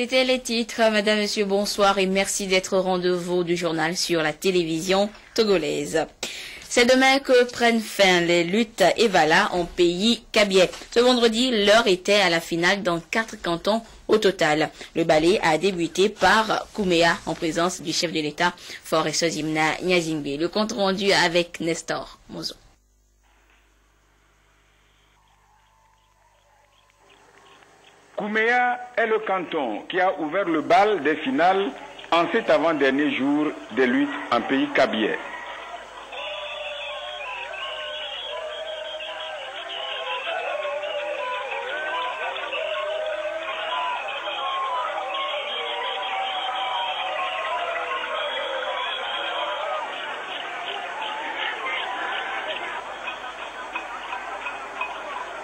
C'était les titres. Madame, Monsieur, bonsoir et merci d'être au rendez-vous du journal sur la télévision togolaise. C'est demain que prennent fin les luttes Evala en pays Kabylie. Ce vendredi, l'heure était à la finale dans 4 cantons au total. Le ballet a débuté par Kouméa en présence du chef de l'État, Faure Sozimna Nyazingbe. Le compte rendu avec Nestor Mozo. Kouméa est le canton qui a ouvert le bal des finales en cet avant-dernier jour des luttes en pays Kabylie.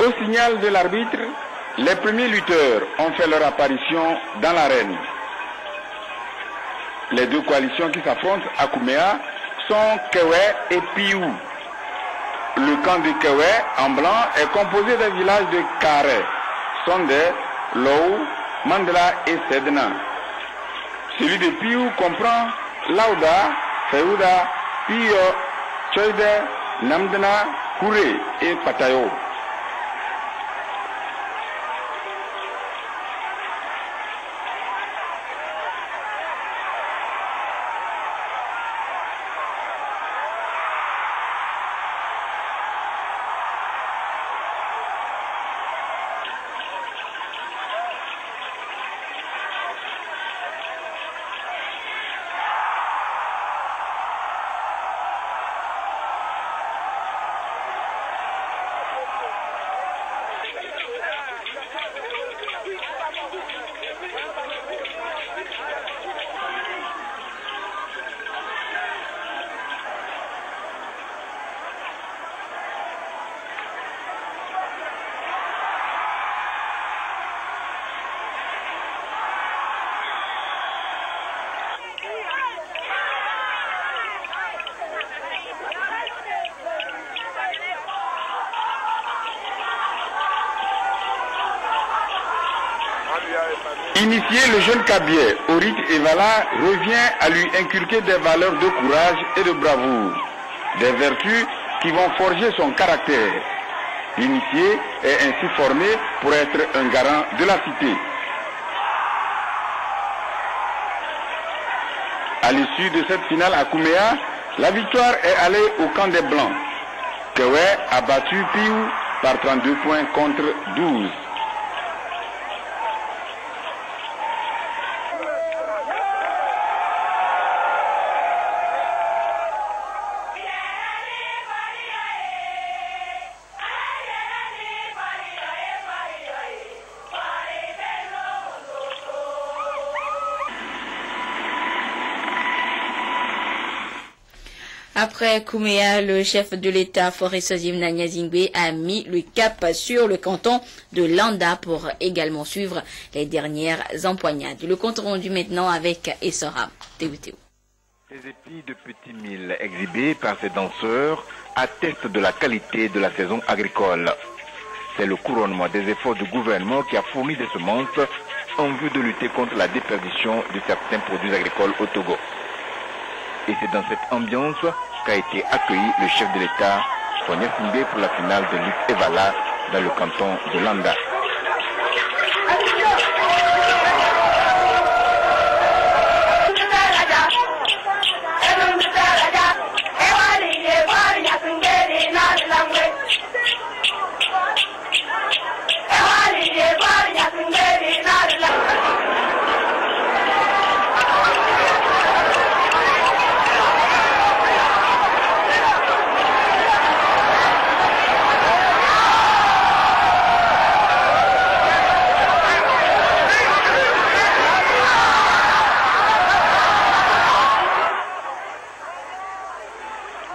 Au signal de l'arbitre, les premiers lutteurs ont fait leur apparition dans l'arène. Les deux coalitions qui s'affrontent à Kouméa sont Kewe et Piou. Le camp de Kewe, en blanc, est composé des villages de Kare, Sondé, Lou, Mandela et Sedna. Celui de Piou comprend Lauda, Feuda, Pio, Choide, Namdana, Kouré et Patayo. Initié, le jeune Kabylie, Orik Evala, revient à lui inculquer des valeurs de courage et de bravoure, des vertus qui vont forger son caractère. L'initié est ainsi formé pour être un garant de la cité. À l'issue de cette finale à Kouméa, la victoire est allée au camp des Blancs. Kewe a battu Piou par 32 points contre 12. Après Kouméa, le chef de l'État, Faure Sozimna Nyazingbe, a mis le cap sur le canton de Landa pour également suivre les dernières empoignades. Le compte rendu maintenant avec Essora Théoutéou. Les épis de petits milles exhibés par ces danseurs attestent de la qualité de la saison agricole. C'est le couronnement des efforts du gouvernement qui a fourni des semences en vue de lutter contre la déperdition de certains produits agricoles au Togo. Et c'est dans cette ambiance qu'a été accueilli le chef de l'État, Faure Sozimna, pour la finale de lutte Evala dans le canton de Landa.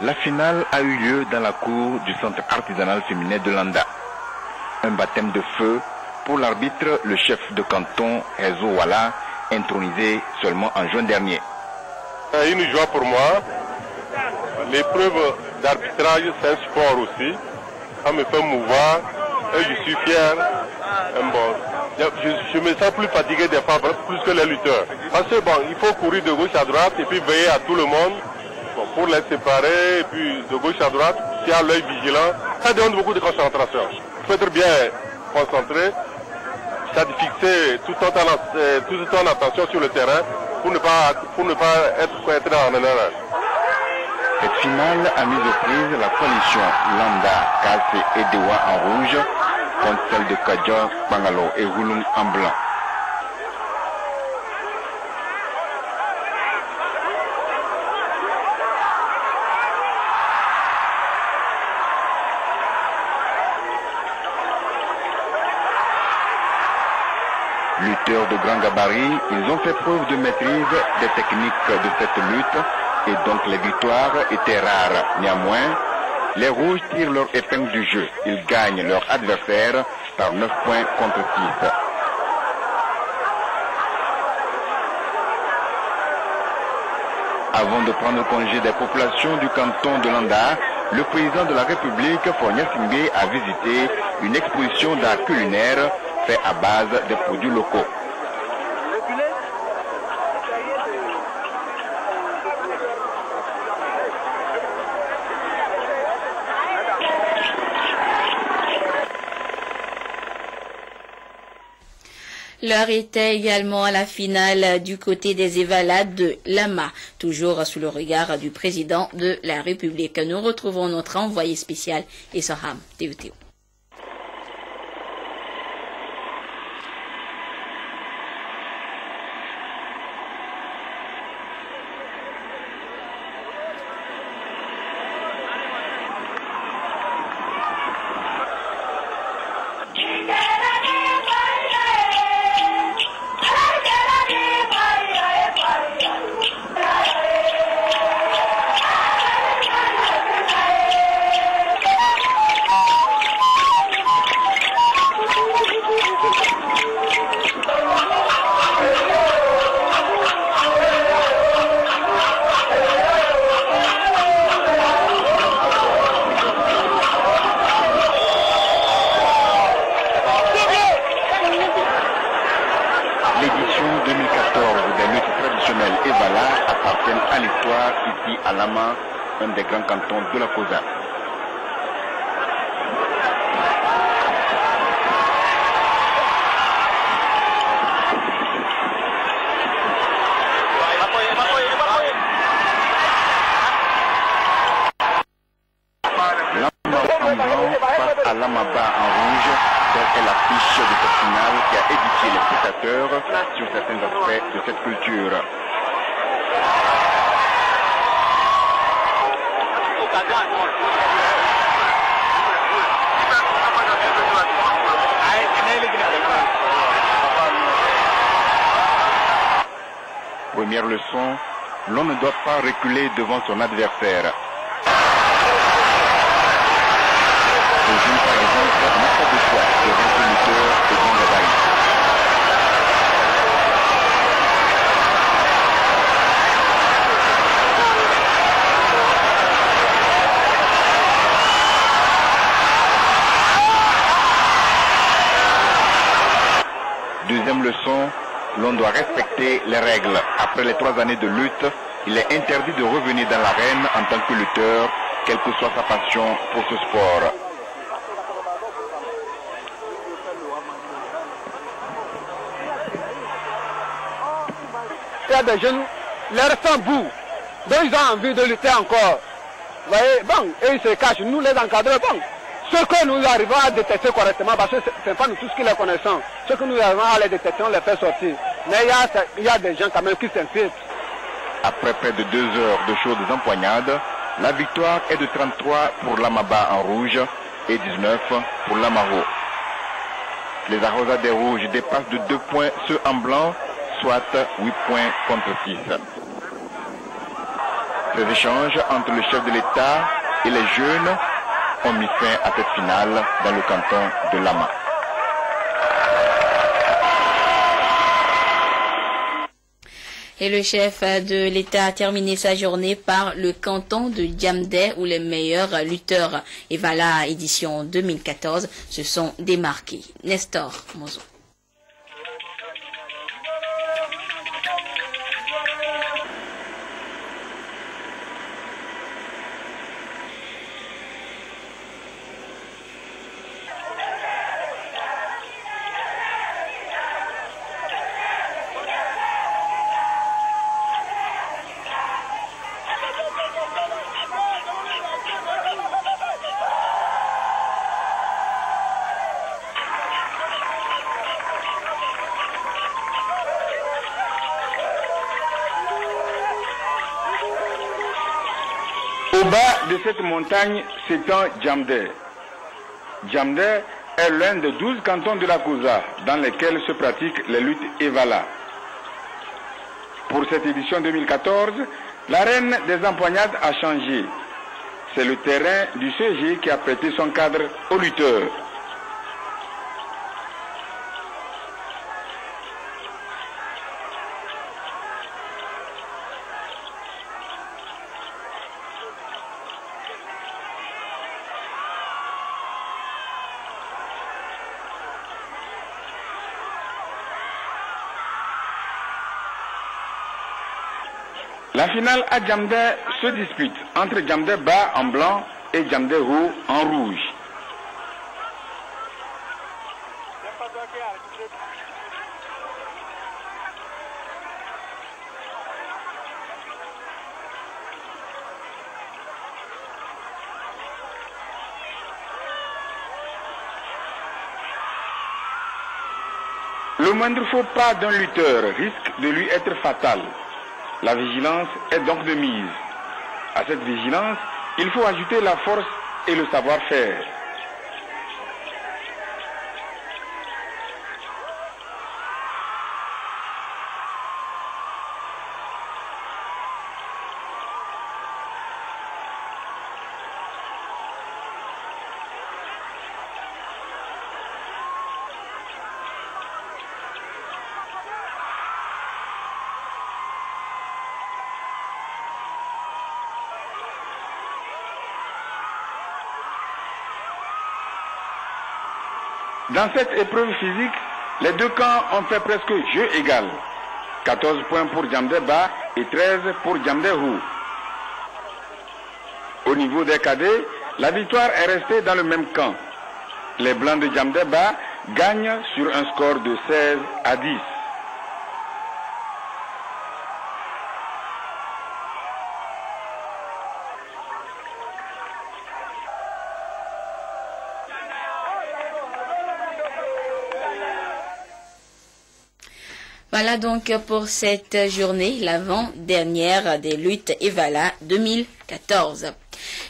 La finale a eu lieu dans la cour du centre artisanal féminin de Landa. Un baptême de feu pour l'arbitre, le chef de canton Ezo Wala, intronisé seulement en juin dernier. C'est une joie pour moi. L'épreuve d'arbitrage, c'est un sport aussi. Ça me fait mouvoir et je suis fier Bon, je me sens plus fatigué des fois, plus que les lutteurs. Parce que bon, il faut courir de gauche à droite et puis veiller à tout le monde pour les séparer, et puis de gauche à droite, qui a l'œil vigilant. Ça demande beaucoup de concentration. Il faut être bien concentré, ça de fixer tout ton attention sur le terrain pour ne pas être en erreur. Cette finale a mis aux prises la coalition Landa, Kassé et Dewa en rouge contre celle de Kadja, Bangalo et Hulung en blanc. Lutteurs de grand gabarit, ils ont fait preuve de maîtrise des techniques de cette lutte et donc les victoires étaient rares. Néanmoins, les rouges tirent leur épingle du jeu. Ils gagnent leur adversaire par 9 points contre 6. Avant de prendre congé des populations du canton de Landa, le président de la République, Fournier Singé, a visité une exposition d'art culinaire fait à base de produits locaux. L'heure était également à la finale du côté des Évalades de Lama, toujours sous le regard du président de la République. Nous retrouvons notre envoyé spécial Essoham Théotéo. L'édition 2014 des luttes traditionnelles Evala appartient à l'histoire ici à Lama, un des grands cantons de la Kosa. Lama en blanc face à Lamaba en rouge. Telle est l'affiche de cette finale qui a édifié les spectateurs sur certains aspects de cette culture. Première leçon, l'on ne doit pas reculer devant son adversaire. Par exemple, n'a pas de choix devant ce lutteur de grand gabarit. Deuxième leçon, l'on doit respecter les règles. Après les 3 années de lutte, il est interdit de revenir dans l'arène en tant que lutteur, quelle que soit sa passion pour ce sport. Il y a des jeunes, leur sang bout, donc ils ont envie de lutter encore. Vous voyez, bon, et ils se cachent, nous les encadrons, bon. Ce que nous arrivons à détecter correctement, parce que ce n'est pas nous tous qui les connaissons, ce que nous arrivons à les détecter, on les fait sortir. Mais il y a des gens quand même qui s'infiltrent. Après près de 2 heures de chaudes empoignades, la victoire est de 33 pour l'Amaba en rouge et 19 pour l'Amaro. Les Arrosa des Rouges dépassent de 2 points ceux en blanc, soit 8 points contre 6. Ces échanges entre le chef de l'État et les jeunes ont mis fin à cette finale dans le canton de Lama. Et le chef de l'État a terminé sa journée par le canton de Diamdé où les meilleurs lutteurs Evala édition 2014 se sont démarqués. Nestor Mozo. Au bas de cette montagne s'étend Diamdé. Diamdé est l'un des 12 cantons de la Kouza dans lesquels se pratiquent les luttes Evala. Pour cette édition 2014, l'arène des empoignades a changé. C'est le terrain du CG qui a prêté son cadre aux lutteurs. La finale à Diamdé se dispute entre Diamdé Bas en blanc et Diamdé Haut en rouge. Le moindre faux pas d'un lutteur risque de lui être fatal. La vigilance est donc de mise. À cette vigilance, il faut ajouter la force et le savoir-faire. Dans cette épreuve physique, les deux camps ont fait presque jeu égal. 14 points pour Diamdé Bas et 13 pour Diamdé Haut. Au niveau des cadets, la victoire est restée dans le même camp. Les Blancs de Diamdé Bas gagnent sur un score de 16-10. Voilà donc pour cette journée, l'avant-dernière des luttes Evala 2014.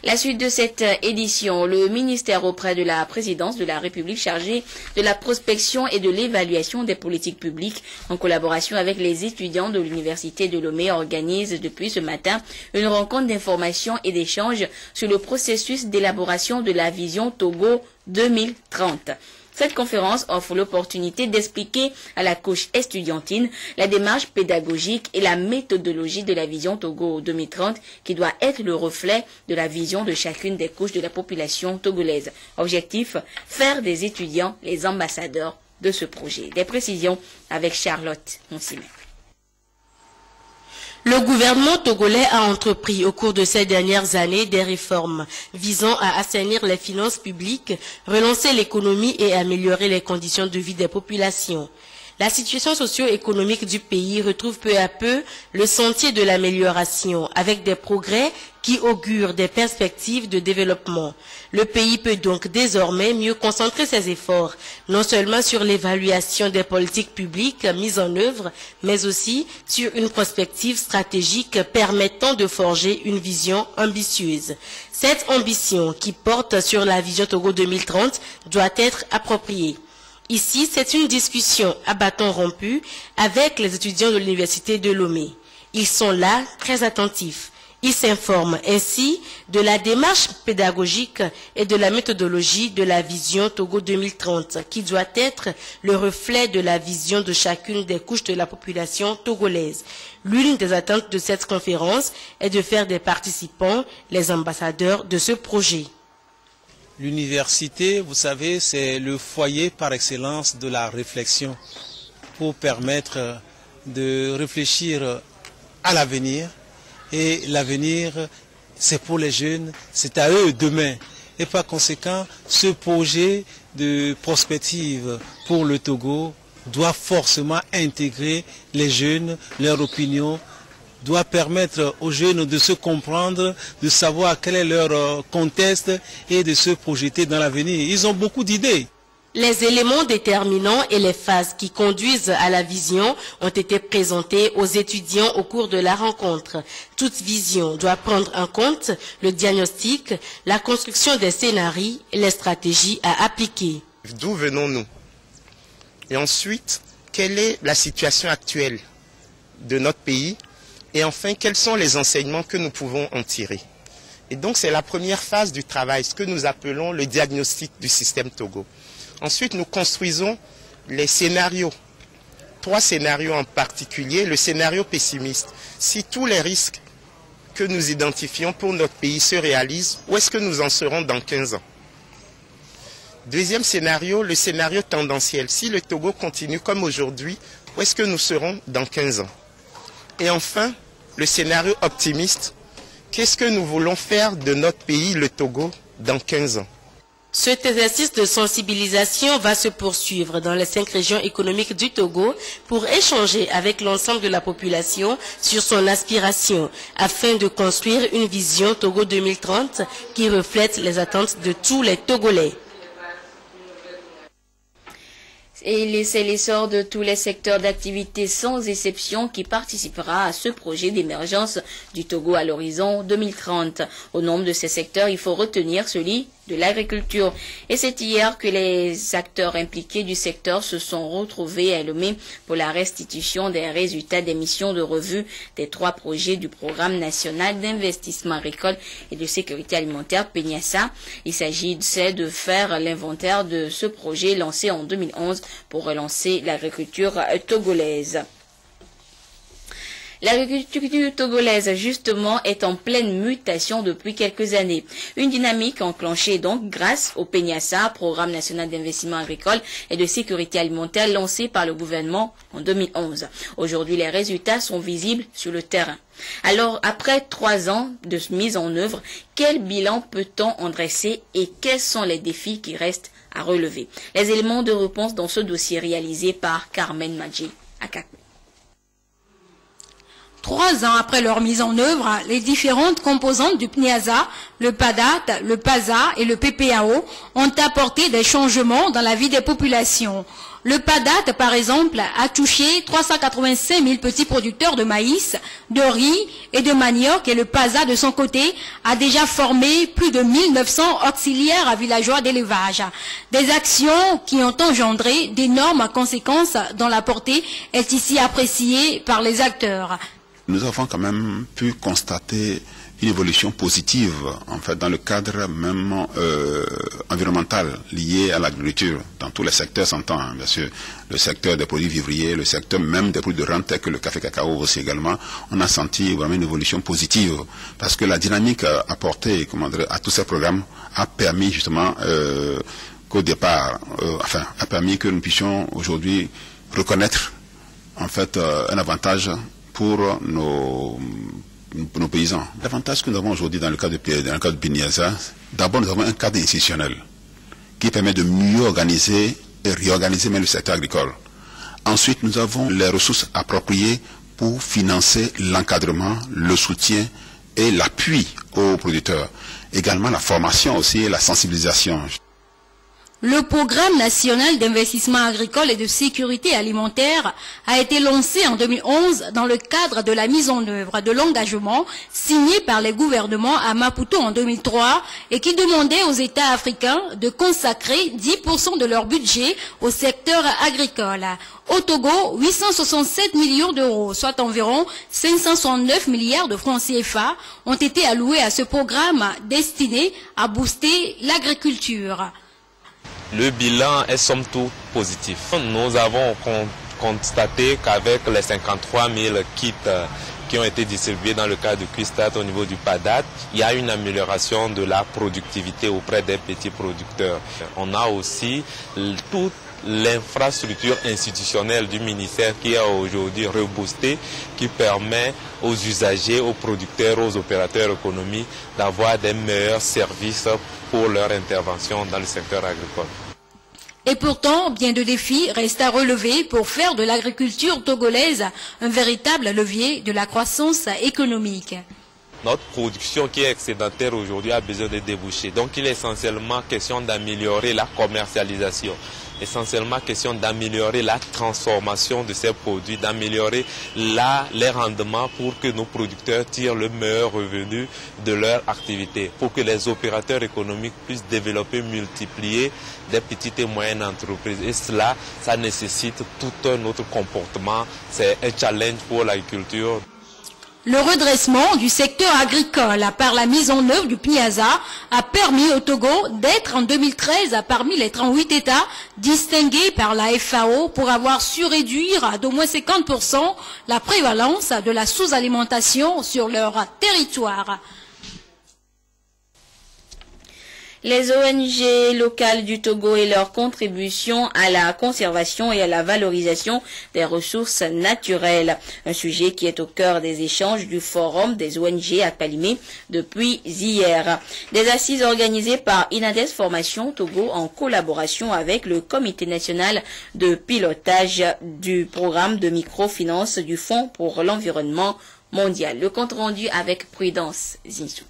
La suite de cette édition, le ministère auprès de la présidence de la République chargé de la prospection et de l'évaluation des politiques publiques en collaboration avec les étudiants de l'Université de Lomé organise depuis ce matin une rencontre d'information et d'échange sur le processus d'élaboration de la vision Togo 2030. Cette conférence offre l'opportunité d'expliquer à la couche estudiantine la démarche pédagogique et la méthodologie de la vision Togo 2030 qui doit être le reflet de la vision de chacune des couches de la population togolaise. Objectif, faire des étudiants les ambassadeurs de ce projet. Des précisions avec Charlotte Monsimet. Le gouvernement togolais a entrepris au cours de ces dernières années des réformes visant à assainir les finances publiques, relancer l'économie et améliorer les conditions de vie des populations. La situation socio-économique du pays retrouve peu à peu le sentier de l'amélioration avec des progrès qui augurent des perspectives de développement. Le pays peut donc désormais mieux concentrer ses efforts, non seulement sur l'évaluation des politiques publiques mises en œuvre, mais aussi sur une prospective stratégique permettant de forger une vision ambitieuse. Cette ambition qui porte sur la vision Togo 2030 doit être appropriée. Ici, c'est une discussion à bâton rompu avec les étudiants de l'Université de Lomé. Ils sont là, très attentifs. Ils s'informent ainsi de la démarche pédagogique et de la méthodologie de la vision Togo 2030, qui doit être le reflet de la vision de chacune des couches de la population togolaise. L'une des attentes de cette conférence est de faire des participants les ambassadeurs de ce projet. L'université, vous savez, c'est le foyer par excellence de la réflexion pour permettre de réfléchir à l'avenir. Et l'avenir, c'est pour les jeunes, c'est à eux demain. Et par conséquent, ce projet de prospective pour le Togo doit forcément intégrer les jeunes, leur opinion, doit permettre aux jeunes de se comprendre, de savoir quel est leur contexte et de se projeter dans l'avenir. Ils ont beaucoup d'idées. Les éléments déterminants et les phases qui conduisent à la vision ont été présentés aux étudiants au cours de la rencontre. Toute vision doit prendre en compte le diagnostic, la construction des scénarios et les stratégies à appliquer. D'où venons-nous? Et ensuite, quelle est la situation actuelle de notre pays? Et enfin, quels sont les enseignements que nous pouvons en tirer? Et donc, c'est la première phase du travail, ce que nous appelons le diagnostic du système Togo. Ensuite, nous construisons les scénarios. 3 scénarios en particulier. Le scénario pessimiste. Si tous les risques que nous identifions pour notre pays se réalisent, où est-ce que nous en serons dans 15 ans? Deuxième scénario, le scénario tendanciel. Si le Togo continue comme aujourd'hui, où est-ce que nous serons dans 15 ans? Et enfin, le scénario optimiste. Qu'est-ce que nous voulons faire de notre pays, le Togo, dans 15 ans? Cet exercice de sensibilisation va se poursuivre dans les 5 régions économiques du Togo pour échanger avec l'ensemble de la population sur son aspiration afin de construire une vision Togo 2030 qui reflète les attentes de tous les Togolais. Et c'est l'essor de tous les secteurs d'activité sans exception qui participera à ce projet d'émergence du Togo à l'horizon 2030. Au nombre de ces secteurs, il faut retenir celui de l'agriculture. Et c'est hier que les acteurs impliqués du secteur se sont retrouvés à Lomé pour la restitution des résultats des missions de revue des 3 projets du programme national d'investissement agricole et de sécurité alimentaire PENIASA. Il s'agit de faire l'inventaire de ce projet lancé en 2011 pour relancer l'agriculture togolaise. L'agriculture togolaise, justement, est en pleine mutation depuis quelques années. Une dynamique enclenchée donc grâce au PENIASA, Programme national d'investissement agricole et de sécurité alimentaire lancé par le gouvernement en 2011. Aujourd'hui, les résultats sont visibles sur le terrain. Alors, après 3 ans de mise en œuvre, quel bilan peut-on en dresser et quels sont les défis qui restent à relever? Les éléments de réponse dans ce dossier réalisé par Carmen Madji Akakou. 3 ans après leur mise en œuvre, les différentes composantes du PNIASA, le PADAT, le PASA et le PPAO ont apporté des changements dans la vie des populations. Le PADAT, par exemple, a touché 385 000 petits producteurs de maïs, de riz et de manioc, et le PASA, de son côté, a déjà formé plus de 1900 auxiliaires à villageois d'élevage. Des actions qui ont engendré d'énormes conséquences dont la portée est ici appréciée par les acteurs. Nous avons quand même pu constater une évolution positive, en fait, dans le cadre même environnemental lié à l'agriculture, dans tous les secteurs s'entend, bien sûr, le secteur des produits vivriers, le secteur même des produits de rente, tel que le café cacao aussi également, on a senti vraiment une évolution positive, parce que la dynamique apportée, comment dire, à tous ces programmes a permis justement qu'au départ, a permis que nous puissions aujourd'hui reconnaître, en fait, un avantage pour nos paysans. L'avantage que nous avons aujourd'hui dans le cadre de PENIASA, d'abord nous avons un cadre institutionnel qui permet de mieux organiser et réorganiser même le secteur agricole. Ensuite, nous avons les ressources appropriées pour financer l'encadrement, le soutien et l'appui aux producteurs. Également la formation aussi et la sensibilisation. Le programme national d'investissement agricole et de sécurité alimentaire a été lancé en 2011 dans le cadre de la mise en œuvre de l'engagement signé par les gouvernements à Maputo en 2003 et qui demandait aux États africains de consacrer 10% de leur budget au secteur agricole. Au Togo, 867 millions d'euros, soit environ 569 milliards de francs CFA, ont été alloués à ce programme destiné à booster l'agriculture. Le bilan est somme toute positif. Nous avons constaté qu'avec les 53 000 kits qui ont été distribués dans le cadre du Quistat au niveau du PADAT, il y a une amélioration de la productivité auprès des petits producteurs. On a aussi toute l'infrastructure institutionnelle du ministère qui est aujourd'hui reboostée, qui permet aux usagers, aux producteurs, aux opérateurs économiques d'avoir des meilleurs services pour leur intervention dans le secteur agricole. Et pourtant, bien de défis restent à relever pour faire de l'agriculture togolaise un véritable levier de la croissance économique. Notre production qui est excédentaire aujourd'hui a besoin de débouchés. Donc il est essentiellement question d'améliorer la commercialisation, essentiellement question d'améliorer la transformation de ces produits, d'améliorer les rendements pour que nos producteurs tirent le meilleur revenu de leur activité, pour que les opérateurs économiques puissent développer, multiplier des petites et moyennes entreprises. Et cela, ça nécessite tout un autre comportement. C'est un challenge pour l'agriculture. Le redressement du secteur agricole par la mise en œuvre du PNIASA a permis au Togo d'être en 2013 parmi les 38 États distingués par la FAO pour avoir su réduire d'au moins 50% la prévalence de la sous-alimentation sur leur territoire. Les ONG locales du Togo et leur contribution à la conservation et à la valorisation des ressources naturelles. Un sujet qui est au cœur des échanges du Forum des ONG à Kalimé depuis hier. Des assises organisées par Inades Formation Togo en collaboration avec le Comité national de pilotage du programme de microfinance du Fonds pour l'environnement mondial. Le compte rendu avec Prudence Zinsou.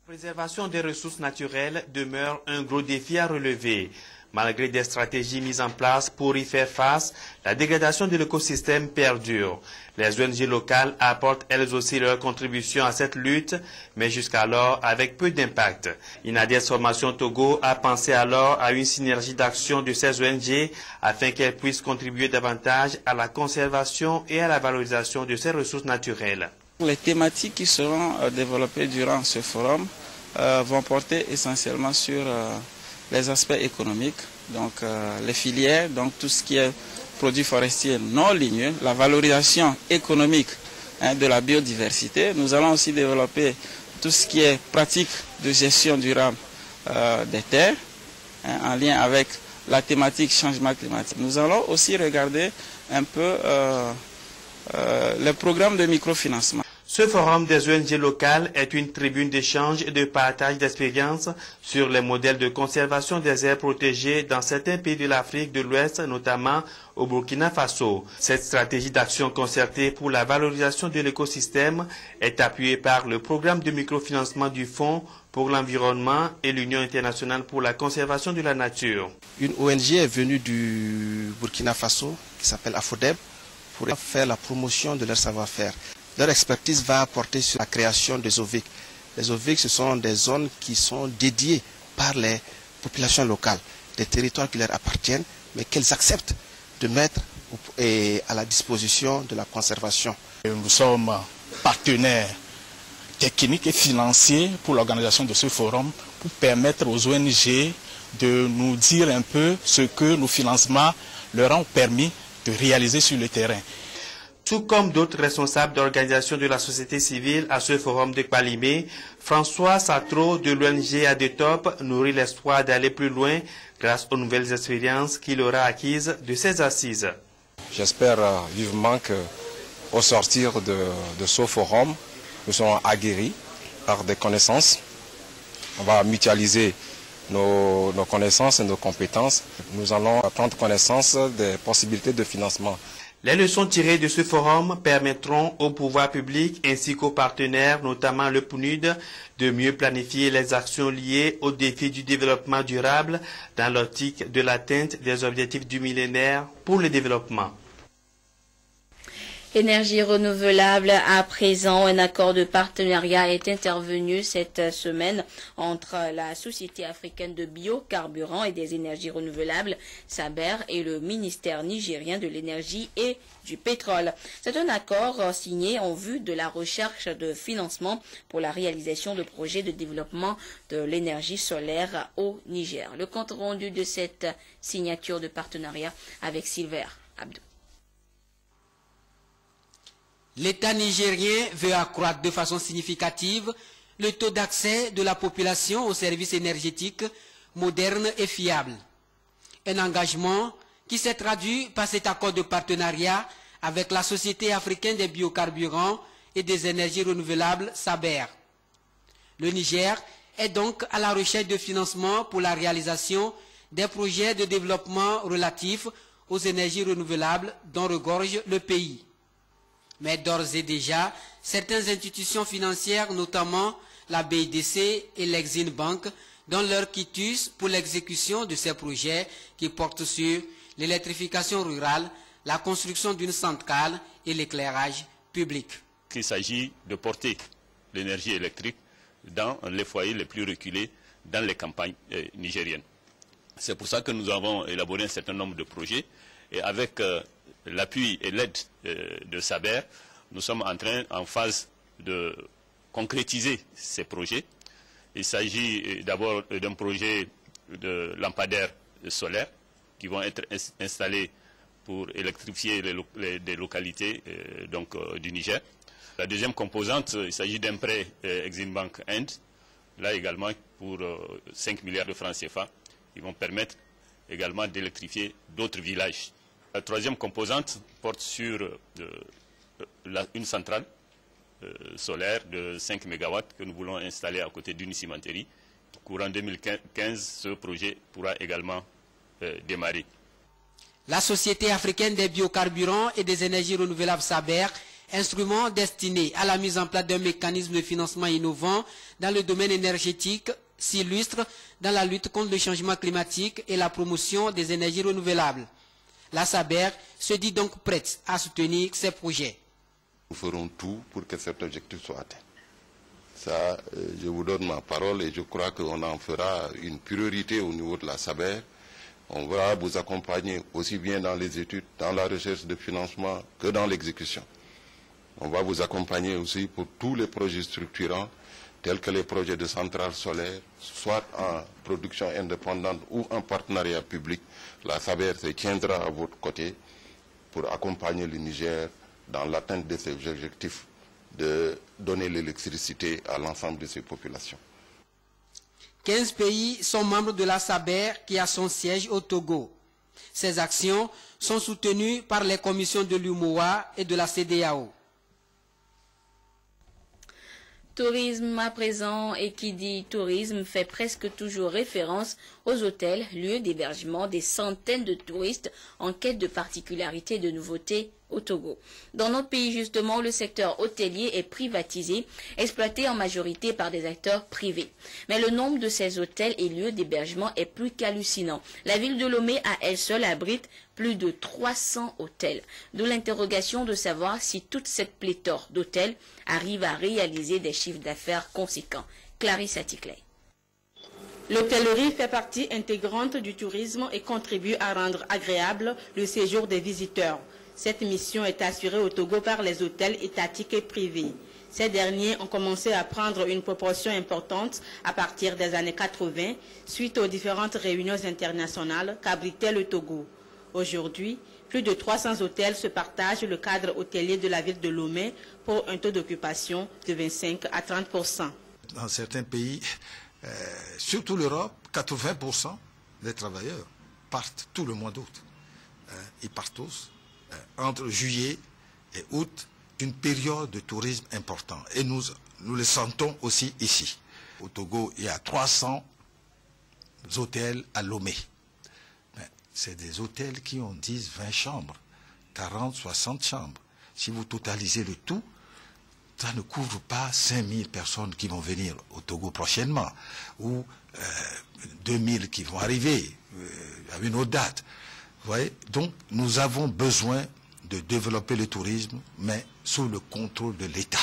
La préservation des ressources naturelles demeure un gros défi à relever. Malgré des stratégies mises en place pour y faire face, la dégradation de l'écosystème perdure. Les ONG locales apportent elles aussi leur contribution à cette lutte, mais jusqu'alors avec peu d'impact. Inades Formation Togo a pensé alors à une synergie d'action de ces ONG afin qu'elles puissent contribuer davantage à la conservation et à la valorisation de ces ressources naturelles. Les thématiques qui seront développées durant ce forum vont porter essentiellement sur les aspects économiques, donc les filières, donc tout ce qui est produits forestiers non ligneux, la valorisation économique de la biodiversité. Nous allons aussi développer tout ce qui est pratique de gestion durable des terres, en lien avec la thématique changement climatique. Nous allons aussi regarder un peu les programmes de microfinancement. Ce forum des ONG locales est une tribune d'échange et de partage d'expériences sur les modèles de conservation des aires protégées dans certains pays de l'Afrique de l'Ouest, notamment au Burkina Faso. Cette stratégie d'action concertée pour la valorisation de l'écosystème est appuyée par le programme de microfinancement du Fonds pour l'environnement et l'Union internationale pour la conservation de la nature. Une ONG est venue du Burkina Faso qui s'appelle AFODEB pour faire la promotion de leur savoir-faire. Leur expertise va apporter sur la création des OVIC. Les OVIC, ce sont des zones qui sont dédiées par les populations locales, des territoires qui leur appartiennent, mais qu'elles acceptent de mettre à la disposition de la conservation. Nous sommes partenaires techniques et financiers pour l'organisation de ce forum, pour permettre aux ONG de nous dire un peu ce que nos financements leur ont permis de réaliser sur le terrain. Tout comme d'autres responsables d'organisations de la société civile à ce forum de Kalimé, François Satro de l'ONG ADETOP nourrit l'espoir d'aller plus loin grâce aux nouvelles expériences qu'il aura acquises de ces assises. J'espère vivement qu'au sortir de ce forum, nous serons aguerris par des connaissances. On va mutualiser nos connaissances et nos compétences. Nous allons prendre connaissance des possibilités de financement. Les leçons tirées de ce forum permettront au pouvoir public ainsi qu'aux partenaires, notamment le PNUD, de mieux planifier les actions liées aux défis du développement durable dans l'optique de l'atteinte des objectifs du millénaire pour le développement. Énergie renouvelable, à présent, un accord de partenariat est intervenu cette semaine entre la Société africaine de biocarburants et des énergies renouvelables, SABER, et le ministère nigérien de l'énergie et du pétrole. C'est un accord signé en vue de la recherche de financement pour la réalisation de projets de développement de l'énergie solaire au Niger. Le compte rendu de cette signature de partenariat avec Silver Abdou. L'État nigérien veut accroître de façon significative le taux d'accès de la population aux services énergétiques modernes et fiables. Un engagement qui s'est traduit par cet accord de partenariat avec la Société africaine des biocarburants et des énergies renouvelables, SABER. Le Niger est donc à la recherche de financement pour la réalisation des projets de développement relatifs aux énergies renouvelables dont regorge le pays. Mais d'ores et déjà, certaines institutions financières, notamment la BIDC et l'Exim Bank, donnent leur quitus pour l'exécution de ces projets qui portent sur l'électrification rurale, la construction d'une centrale et l'éclairage public. Il s'agit de porter l'énergie électrique dans les foyers les plus reculés dans les campagnes nigériennes. C'est pour ça que nous avons élaboré un certain nombre de projets et avec l'appui et l'aide de SABER, nous sommes en phase de concrétiser ces projets. Il s'agit d'abord d'un projet de lampadaires solaires qui vont être installés pour électrifier des localités du Niger. La deuxième composante, il s'agit d'un prêt Exim Bank End, là également pour 5 milliards de francs CFA, qui vont permettre également d'électrifier d'autres villages. La troisième composante porte sur une centrale solaire de 5 MW que nous voulons installer à côté d'une cimenterie. Courant 2015, ce projet pourra également démarrer. La Société africaine des biocarburants et des énergies renouvelables SABER, instrument destiné à la mise en place d'un mécanisme de financement innovant dans le domaine énergétique, s'illustre dans la lutte contre le changement climatique et la promotion des énergies renouvelables. La SABER se dit donc prête à soutenir ces projets. Nous ferons tout pour que cet objectif soit atteint. Ça, je vous donne ma parole et je crois qu'on en fera une priorité au niveau de la SABER. On va vous accompagner aussi bien dans les études, dans la recherche de financement que dans l'exécution. On va vous accompagner aussi pour tous les projets structurants, tels que les projets de centrales solaires, soit en production indépendante ou en partenariat public. La SABER se tiendra à votre côté pour accompagner le Niger dans l'atteinte de ses objectifs de donner l'électricité à l'ensemble de ses populations. 15 pays sont membres de la SABER qui a son siège au Togo. Ces actions sont soutenues par les commissions de l'UMOA et de la CEDEAO. Tourisme à présent, et qui dit tourisme fait presque toujours référence aux hôtels, lieux d'hébergement des centaines de touristes en quête de particularités et de nouveautés au Togo. Dans notre pays, justement, le secteur hôtelier est privatisé, exploité en majorité par des acteurs privés. Mais le nombre de ces hôtels et lieux d'hébergement est plus qu'hallucinant. La ville de Lomé, à elle seule, abrite plus de 300 hôtels. D'où l'interrogation de savoir si toute cette pléthore d'hôtels arrive à réaliser des chiffres d'affaires conséquents. Clarisse Aticlay. L'hôtellerie fait partie intégrante du tourisme et contribue à rendre agréable le séjour des visiteurs. Cette mission est assurée au Togo par les hôtels étatiques et privés. Ces derniers ont commencé à prendre une proportion importante à partir des années 80, suite aux différentes réunions internationales qu'abritait le Togo. Aujourd'hui, plus de 300 hôtels se partagent le cadre hôtelier de la ville de Lomé pour un taux d'occupation de 25 à 30%. Dans certains pays, surtout l'Europe, 80% des travailleurs partent tout le mois d'août. Ils partent tous. Entre juillet et août, une période de tourisme important. Et nous le sentons aussi ici. Au Togo, il y a 300 hôtels à Lomé. C'est des hôtels qui ont 10, 20 chambres, 40, 60 chambres. Si vous totalisez le tout, ça ne couvre pas 5000 personnes qui vont venir au Togo prochainement, ou 2000 qui vont arriver à une autre date. Vous voyez? Donc, nous avons besoin de développer le tourisme, mais sous le contrôle de l'État.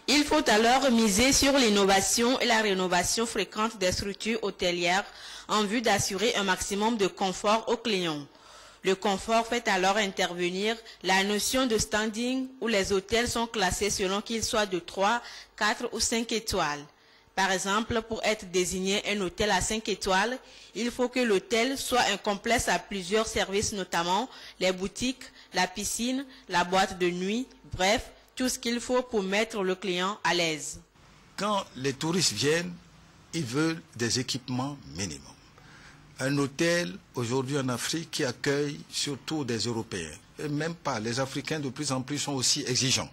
Il faut alors miser sur l'innovation et la rénovation fréquente des structures hôtelières en vue d'assurer un maximum de confort aux clients. Le confort fait alors intervenir la notion de standing où les hôtels sont classés selon qu'ils soient de 3, 4 ou 5 étoiles. Par exemple, pour être désigné un hôtel à 5 étoiles, il faut que l'hôtel soit un complexe à plusieurs services, notamment les boutiques, la piscine, la boîte de nuit, bref, tout ce qu'il faut pour mettre le client à l'aise. Quand les touristes viennent, ils veulent des équipements minimums. Un hôtel, aujourd'hui en Afrique, qui accueille surtout des Européens, et même pas, les Africains de plus en plus sont aussi exigeants.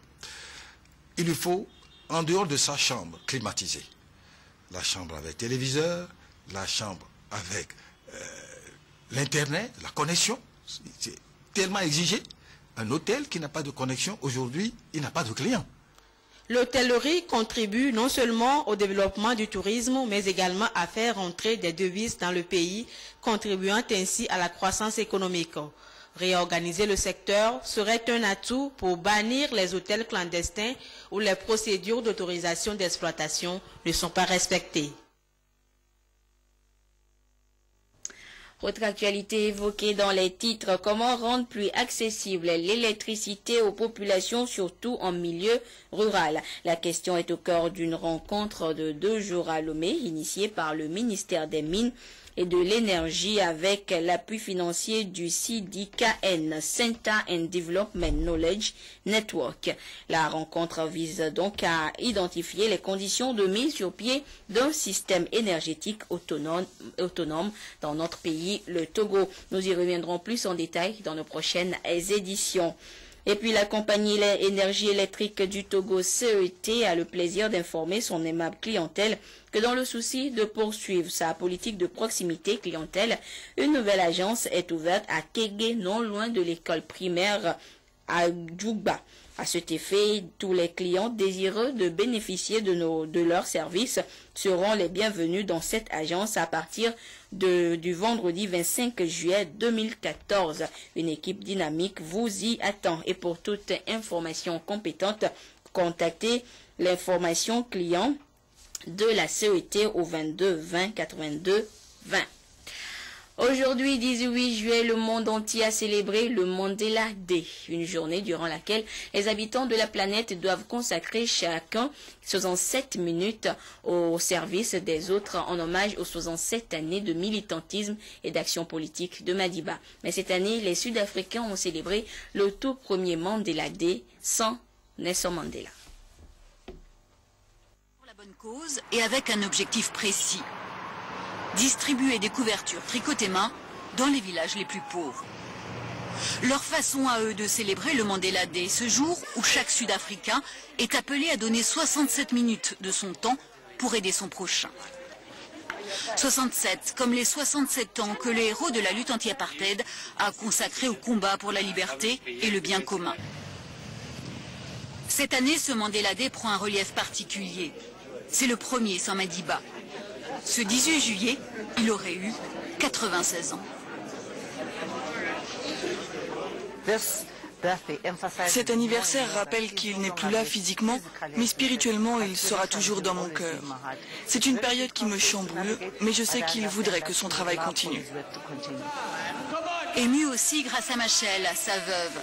Il lui faut, en dehors de sa chambre, climatisée. La chambre avec téléviseur, la chambre avec l'Internet, la connexion, c'est tellement exigé. Un hôtel qui n'a pas de connexion, aujourd'hui, il n'a pas de clients. L'hôtellerie contribue non seulement au développement du tourisme, mais également à faire entrer des devises dans le pays, contribuant ainsi à la croissance économique. Réorganiser le secteur serait un atout pour bannir les hôtels clandestins où les procédures d'autorisation d'exploitation ne sont pas respectées. Autre actualité évoquée dans les titres, comment rendre plus accessible l'électricité aux populations, surtout en milieu rural. La question est au cœur d'une rencontre de 2 jours à Lomé, initiée par le ministère des Mines et de l'Énergie avec l'appui financier du CDKN, Center and Development Knowledge Network. La rencontre vise donc à identifier les conditions de mise sur pied d'un système énergétique autonome dans notre pays, le Togo. Nous y reviendrons plus en détail dans nos prochaines éditions. Et puis la compagnie Énergie électrique du Togo, CET, a le plaisir d'informer son aimable clientèle que dans le souci de poursuivre sa politique de proximité clientèle, une nouvelle agence est ouverte à Kégué, non loin de l'école primaire à Djougba. À cet effet, tous les clients désireux de bénéficier de leurs services seront les bienvenus dans cette agence à partir du vendredi 25 juillet 2014. Une équipe dynamique vous y attend. Et pour toute information compétente, contactez l'information client de la CET au 22 20 82 20. Aujourd'hui, 18 juillet, le monde entier a célébré le Mandela Day, une journée durant laquelle les habitants de la planète doivent consacrer chacun 67 minutes au service des autres en hommage aux 67 années de militantisme et d'action politique de Madiba. Mais cette année, les Sud-Africains ont célébré le tout premier Mandela Day sans Nelson Mandela. Pour la bonne cause et avec un objectif précis. Distribuer des couvertures tricotées main dans les villages les plus pauvres. Leur façon à eux de célébrer le Mandela Day, ce jour où chaque Sud-Africain est appelé à donner 67 minutes de son temps pour aider son prochain. 67, comme les 67 ans que le héros de la lutte anti-apartheid a consacré au combat pour la liberté et le bien commun. Cette année, ce Mandela Day prend un relief particulier. C'est le premier sans Madiba. Ce 18 juillet, il aurait eu 96 ans. Cet anniversaire rappelle qu'il n'est plus là physiquement, mais spirituellement, il sera toujours dans mon cœur. C'est une période qui me chamboule, mais je sais qu'il voudrait que son travail continue. Ému aussi grâce à Machel, sa veuve.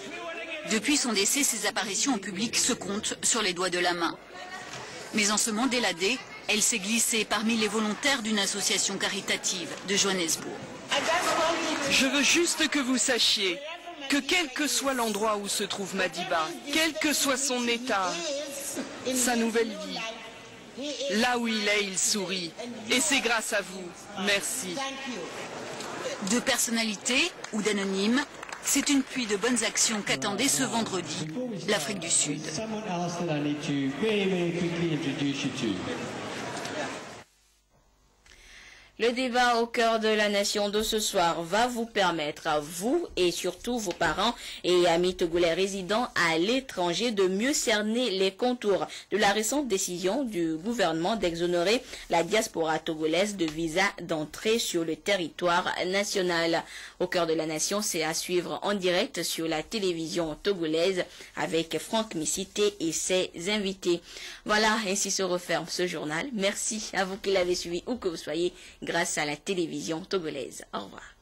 Depuis son décès, ses apparitions en public se comptent sur les doigts de la main. Mais en ce Mandela Day, elle s'est glissée parmi les volontaires d'une association caritative de Johannesburg. Je veux juste que vous sachiez que quel que soit l'endroit où se trouve Madiba, quel que soit son état, sa nouvelle vie, là où il est, il sourit. Et c'est grâce à vous. Merci. De personnalités ou d'anonymes, c'est une pluie de bonnes actions qu'attendait ce vendredi l'Afrique du Sud. Le débat au cœur de la nation de ce soir va vous permettre à vous et surtout vos parents et amis togolais résidant à l'étranger de mieux cerner les contours de la récente décision du gouvernement d'exonérer la diaspora togolaise de visa d'entrée sur le territoire national. Au cœur de la nation, c'est à suivre en direct sur la télévision togolaise avec Franck Missité et ses invités. Voilà, ainsi se referme ce journal. Merci à vous qui l'avez suivi où que vous soyez grâce à la télévision togolaise. Au revoir.